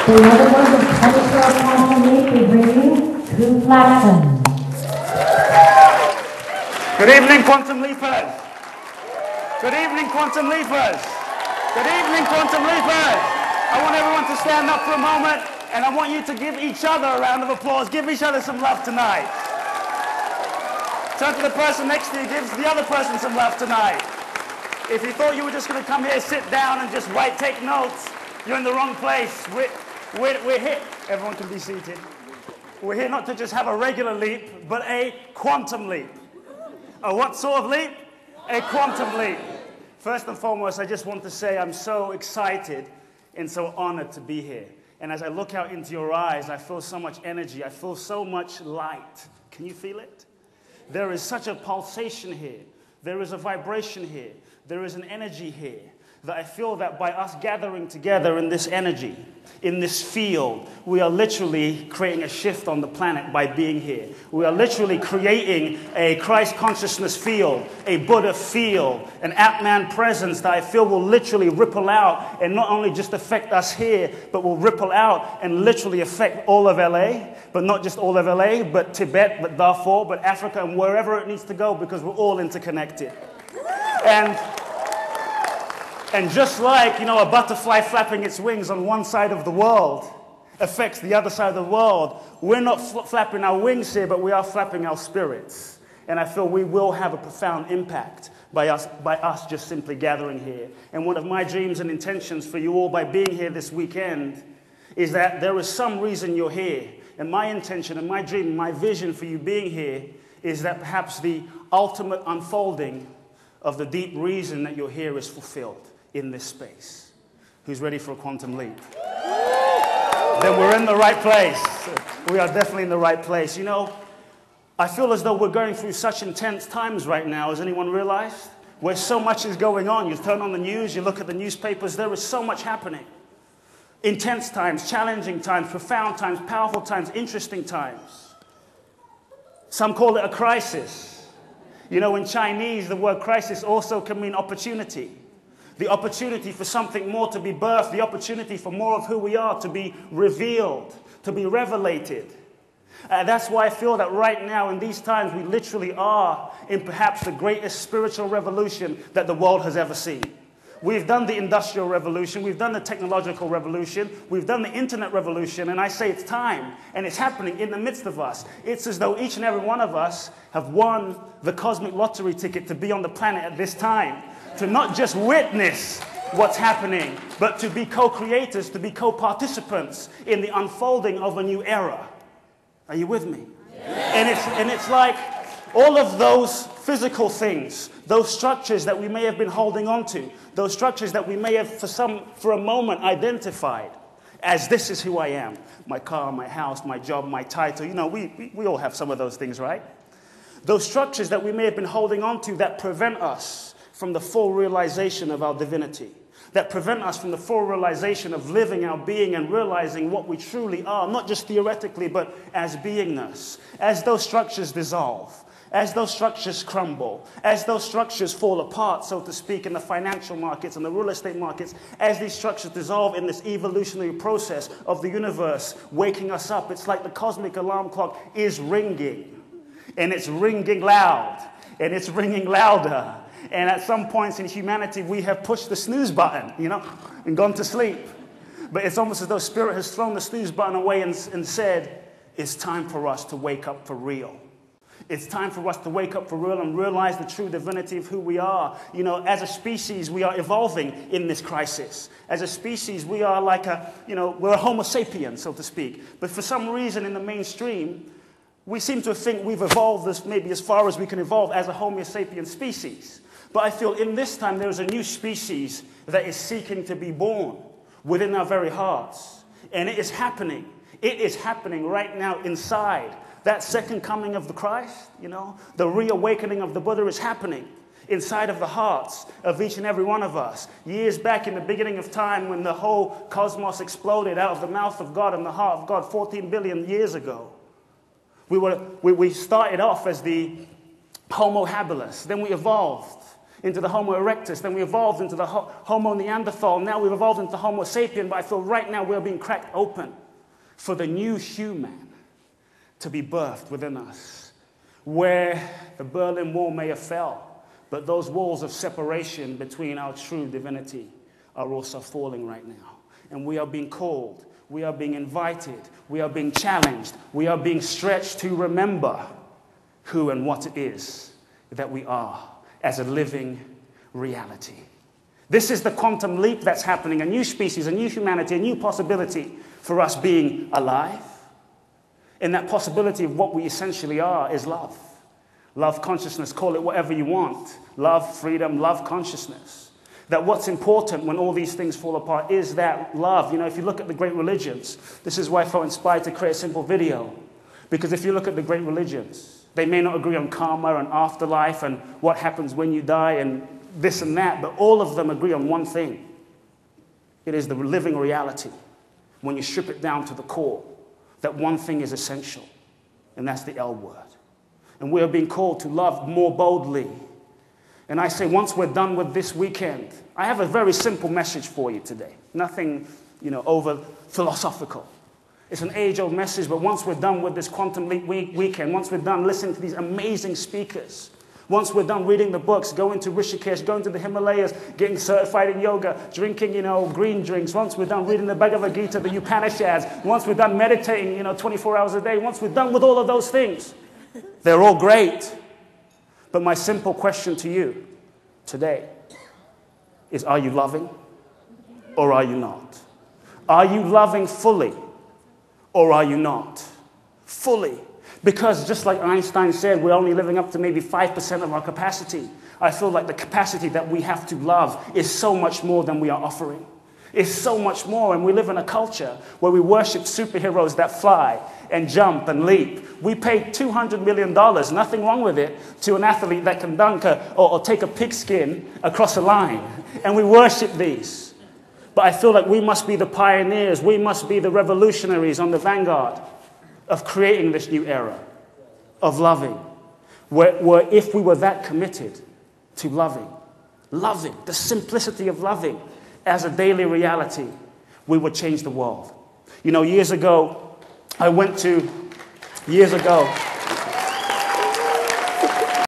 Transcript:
The other one is coming to our quantum leap, we bring you Kute Blackson. Good evening, Quantum Leapers. Good evening, Quantum Leapers. Good evening, Quantum Leapers. I want everyone to stand up for a moment, and I want you to give each other a round of applause. Give each other some love tonight. Turn to the person next to you, give the other person some love tonight. If you thought you were just going to come here, sit down, and just take notes, you're in the wrong place. We're here. Everyone can be seated. We're here not to just have a regular leap, but a quantum leap. A what sort of leap? A quantum leap. First and foremost, I just want to say I'm so excited and so honored to be here. And as I look out into your eyes, I feel so much energy. I feel so much light. Can you feel it? There is such a pulsation here. There is a vibration here. There is an energy here that I feel that by us gathering together in this energy, in this field, we are literally creating a shift on the planet by being here. We are literally creating a Christ consciousness field, a Buddha field, an Atman presence that I feel will literally ripple out and not only just affect us here, but will ripple out and literally affect all of LA, but not just all of LA, but Tibet, but Darfur, but Africa, and wherever it needs to go, because we're all interconnected. And just like, a butterfly flapping its wings on one side of the world affects the other side of the world, we're not flapping our wings here, but we are flapping our spirits. And I feel we will have a profound impact by us just simply gathering here. And one of my dreams and intentions for you all by being here this weekend is that there is some reason you're here. And my intention and my dream and my vision for you being here is that perhaps the ultimate unfolding of the deep reason that you're here is fulfilled in this space. Who's ready for a quantum leap? Then we're in the right place. We are definitely in the right place. I feel as though we're going through such intense times right now. Has anyone realized? Where so much is going on. You turn on the news, you look at the newspapers, there is so much happening. Intense times, challenging times, profound times, powerful times, interesting times. Some call it a crisis. In Chinese, the word crisis also can mean opportunity. The opportunity for something more to be birthed, the opportunity for more of who we are to be revealed, to be revelated. That's why I feel that right now in these times we literally are in perhaps the greatest spiritual revolution that the world has ever seen. We've done the industrial revolution, we've done the technological revolution, we've done the internet revolution, and I say it's time, and it's happening in the midst of us. It's as though each and every one of us have won the cosmic lottery ticket to be on the planet at this time. To not just witness what's happening, but to be co-creators, to be co-participants in the unfolding of a new era. Are you with me? Yes. And it's like all of those physical things, those structures that we may have been holding on to, those structures that we may have for a moment identified as this is who I am. My car, my house, my job, my title. We all have some of those things, right? Those structures that we may have been holding on to that prevent us from the full realization of our divinity, that prevent us from the full realization of living our being and realizing what we truly are, not just theoretically, but as beingness. As those structures dissolve, as those structures crumble, as those structures fall apart, so to speak, in the financial markets and the real estate markets, as these structures dissolve in this evolutionary process of the universe waking us up, it's like the cosmic alarm clock is ringing, and it's ringing loud, and it's ringing louder. And at some points in humanity, we have pushed the snooze button, and gone to sleep. But it's almost as though Spirit has thrown the snooze button away and said, it's time for us to wake up for real. It's time for us to wake up for real and realize the true divinity of who we are. As a species, we are evolving in this crisis. As a species, we are like we're a Homo sapien, so to speak. But for some reason in the mainstream, we seem to think we've evolved this maybe as far as we can evolve as a Homo sapien species. But I feel in this time there is a new species that is seeking to be born within our very hearts. And it is happening. It is happening right now inside. That second coming of the Christ, the reawakening of the Buddha is happening inside of the hearts of each and every one of us. Years back in the beginning of time when the whole cosmos exploded out of the mouth of God and the heart of God 14 billion years ago. We started off as the Homo habilis. Then we evolved. into the Homo erectus, then we evolved into the Homo Neanderthal, now we've evolved into Homo sapien, but I feel right now we're being cracked open for the new human to be birthed within us, where the Berlin Wall may have fell, but those walls of separation between our true divinity are also falling right now. And we are being called, we are being invited, we are being challenged, we are being stretched to remember who and what it is that we are as a living reality. This is the quantum leap that's happening, a new species, a new humanity, a new possibility for us being alive. And that possibility of what we essentially are is love. Love consciousness, call it whatever you want. Love, freedom, love consciousness. That what's important when all these things fall apart is that love. You know, if you look at the great religions, this is why I felt inspired to create a simple video. Because if you look at the great religions, they may not agree on karma and afterlife and what happens when you die and this and that, but all of them agree on one thing. It is the living reality. When you strip it down to the core, that one thing is essential, and that's the L word. And we are being called to love more boldly. And I say, once we're done with this weekend, I have a very simple message for you today. Nothing, over philosophical. It's an age-old message, but once we're done with this Quantum Leap weekend, once we're done listening to these amazing speakers, once we're done reading the books, going to Rishikesh, going to the Himalayas, getting certified in yoga, drinking, green drinks, once we're done reading the Bhagavad Gita, the Upanishads, once we're done meditating, 24 hours a day, once we're done with all of those things, they're all great. But my simple question to you today is, are you loving or are you not? Are you loving fully or are you not? Fully. Because just like Einstein said, we're only living up to maybe 5% of our capacity. I feel like the capacity that we have to love is so much more than we are offering. It's so much more, and we live in a culture where we worship superheroes that fly and jump and leap. We pay $200 million, nothing wrong with it, to an athlete that can dunk or take a pigskin across a line. And we worship these. But I feel like we must be the pioneers, we must be the revolutionaries on the vanguard of creating this new era of loving, where if we were that committed to loving, the simplicity of loving as a daily reality, we would change the world. Years ago,